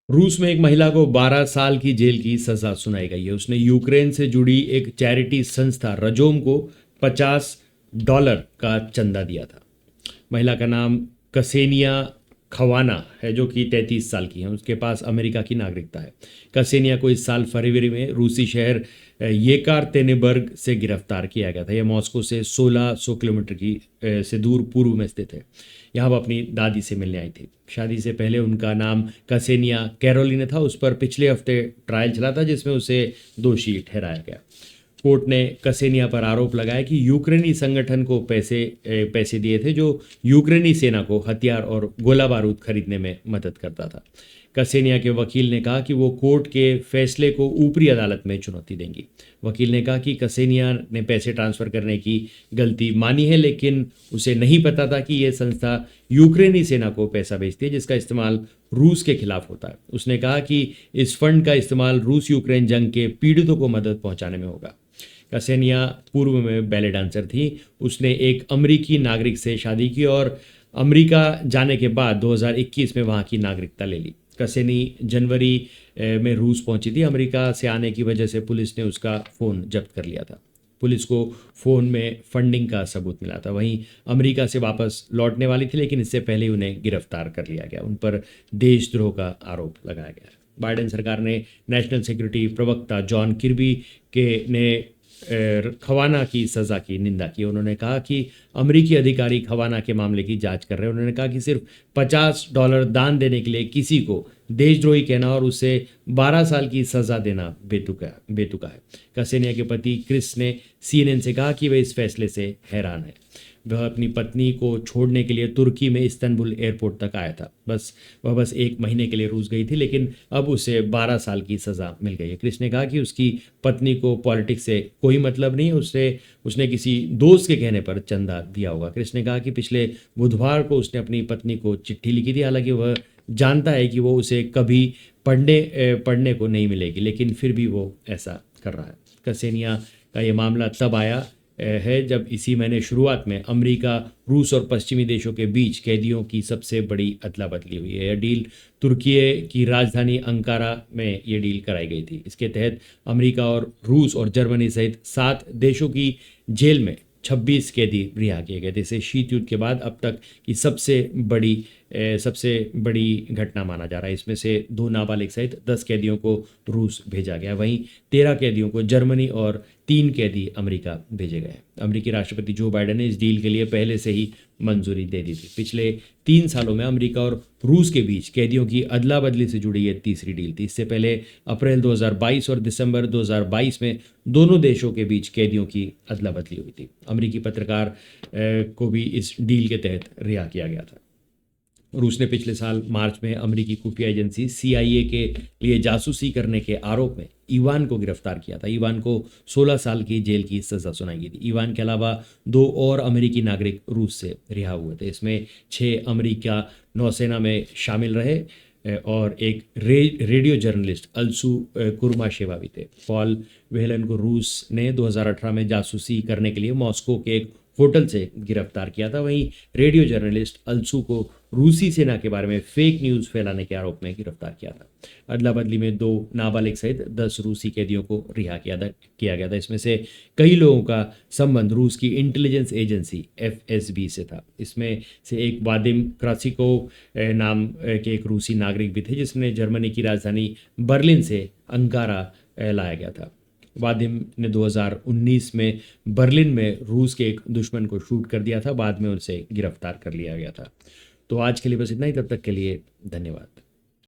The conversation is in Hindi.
रूस में एक महिला को 12 साल की जेल की सजा सुनाई गई है। उसने यूक्रेन से जुड़ी एक चैरिटी संस्था रजोम को $50 का चंदा दिया था। महिला का नाम कसेनिया खवाना है, जो कि 33 साल की है। उसके पास अमेरिका की नागरिकता है। कसेनिया को इस साल फरवरी में रूसी शहर येकातेरिनबर्ग से गिरफ्तार किया गया था। यह मॉस्को से 1600 किलोमीटर से दूर पूर्व में स्थित है। यहाँ वो अपनी दादी से मिलने आई थी। शादी से पहले उनका नाम कसेनिया कैरोलिना था। उस पर पिछले हफ्ते ट्रायल चला था, जिसमें उसे दोषी ठहराया गया। कोर्ट ने कसेनिया पर आरोप लगाया कि यूक्रेनी संगठन को पैसे दिए थे, जो यूक्रेनी सेना को हथियार और गोला बारूद खरीदने में मदद करता था। कसेनिया के वकील ने कहा कि वो कोर्ट के फैसले को ऊपरी अदालत में चुनौती देंगी। वकील ने कहा कि कसेनिया ने पैसे ट्रांसफर करने की गलती मानी है, लेकिन उसे नहीं पता था कि यह संस्था यूक्रेनी सेना को पैसा भेजती है, जिसका इस्तेमाल रूस के खिलाफ होता है। उसने कहा कि इस फंड का इस्तेमाल रूस यूक्रेन जंग के पीड़ितों को मदद पहुंचाने में होगा। कसेनिया पूर्व में बैले डांसर थी। उसने एक अमरीकी नागरिक से शादी की और अमेरिका जाने के बाद 2021 में वहाँ की नागरिकता ले ली। कसेनी जनवरी में रूस पहुंची थी। अमेरिका से आने की वजह से पुलिस ने उसका फ़ोन जब्त कर लिया था। पुलिस को फ़ोन में फंडिंग का सबूत मिला था। वहीं अमेरिका से वापस लौटने वाली थी, लेकिन इससे पहले ही उन्हें गिरफ्तार कर लिया गया। उन पर देशद्रोह का आरोप लगाया गया। बाइडेन सरकार ने नेशनल सिक्योरिटी प्रवक्ता जॉन किर्बी के ने खवाना की सज़ा की निंदा की। उन्होंने कहा कि अमरीकी अधिकारी खवाना के मामले की जांच कर रहे हैं। उन्होंने कहा कि सिर्फ $50 दान देने के लिए किसी को देशद्रोही कहना और उसे 12 साल की सज़ा देना बेतुका है। कसेनिया के पति क्रिस ने CNN से कहा कि वे इस फैसले से हैरान है। वह अपनी पत्नी को छोड़ने के लिए तुर्की में इस्तांबुल एयरपोर्ट तक आया था। वह बस 1 महीने के लिए रूस गई थी, लेकिन अब उसे 12 साल की सज़ा मिल गई है। क्रिस ने कहा कि उसकी पत्नी को पॉलिटिक्स से कोई मतलब नहीं है। उसने किसी दोस्त के कहने पर चंदा दिया होगा। क्रिस ने कहा कि पिछले बुधवार को उसने अपनी पत्नी को चिट्ठी लिखी थी। हालांकि वह जानता है कि वो उसे कभी पढ़ने को नहीं मिलेगी, लेकिन फिर भी वो ऐसा कर रहा है। कसेनिया का ये मामला तब आया है जब इसी महीने शुरुआत में अमेरिका, रूस और पश्चिमी देशों के बीच कैदियों की सबसे बड़ी अदला बदली हुई है। यह डील तुर्की की राजधानी अंकारा में ये डील कराई गई थी। इसके तहत अमेरिका और रूस और जर्मनी सहित 7 देशों की जेल में 26 कैदी रिहा किए गए थे। इसे शीत युद्ध के बाद अब तक की सबसे बड़ी घटना माना जा रहा है। इसमें से 2 नाबालिग सहित 10 कैदियों को रूस भेजा गया। वहीं 13 कैदियों को जर्मनी और 3 कैदी अमेरिका भेजे गए। अमेरिकी राष्ट्रपति जो बाइडेन ने इस डील के लिए पहले से ही मंजूरी दे दी थी। पिछले 3 सालों में अमेरिका और रूस के बीच कैदियों की अदला बदली से जुड़ी ये तीसरी डील थी। इससे पहले अप्रैल 2022 और दिसंबर 2022 में दोनों देशों के बीच कैदियों की अदला बदली हुई थी। अमेरिकी पत्रकार को भी इस डील के तहत रिहा किया गया था। रूस ने पिछले साल मार्च में अमेरिकी खुफिया एजेंसी CIA के लिए जासूसी करने के आरोप में ईवान को गिरफ्तार किया था। ईवान को 16 साल की जेल की सज़ा सुनाई गई थी। ईवान के अलावा 2 और अमेरिकी नागरिक रूस से रिहा हुए थे। इसमें 6 अमेरिका नौसेना में शामिल रहे और एक रेडियो जर्नलिस्ट अल्सू कुर्माशेवा भी थे। पॉल वेहलन को रूस ने 2018 में जासूसी करने के लिए मॉस्को के एक होटल से गिरफ्तार किया था। वहीं रेडियो जर्नलिस्ट अल्सू को रूसी सेना के बारे में फेक न्यूज़ फैलाने के आरोप में गिरफ्तार किया था। अदला बदली में 2 नाबालिग सहित 10 रूसी कैदियों को रिहा किया गया था। इसमें से कई लोगों का संबंध रूस की इंटेलिजेंस एजेंसी FSB से था। इसमें से एक वादिम क्रासिकोव नाम के एक रूसी नागरिक भी थे, जिसने जर्मनी की राजधानी बर्लिन से अंकारा लाया गया था। वादिम ने 2019 में बर्लिन में रूस के एक दुश्मन को शूट कर दिया था। बाद में उसे गिरफ्तार कर लिया गया था। तो आज के लिए बस इतना ही। तब तक के लिए धन्यवाद।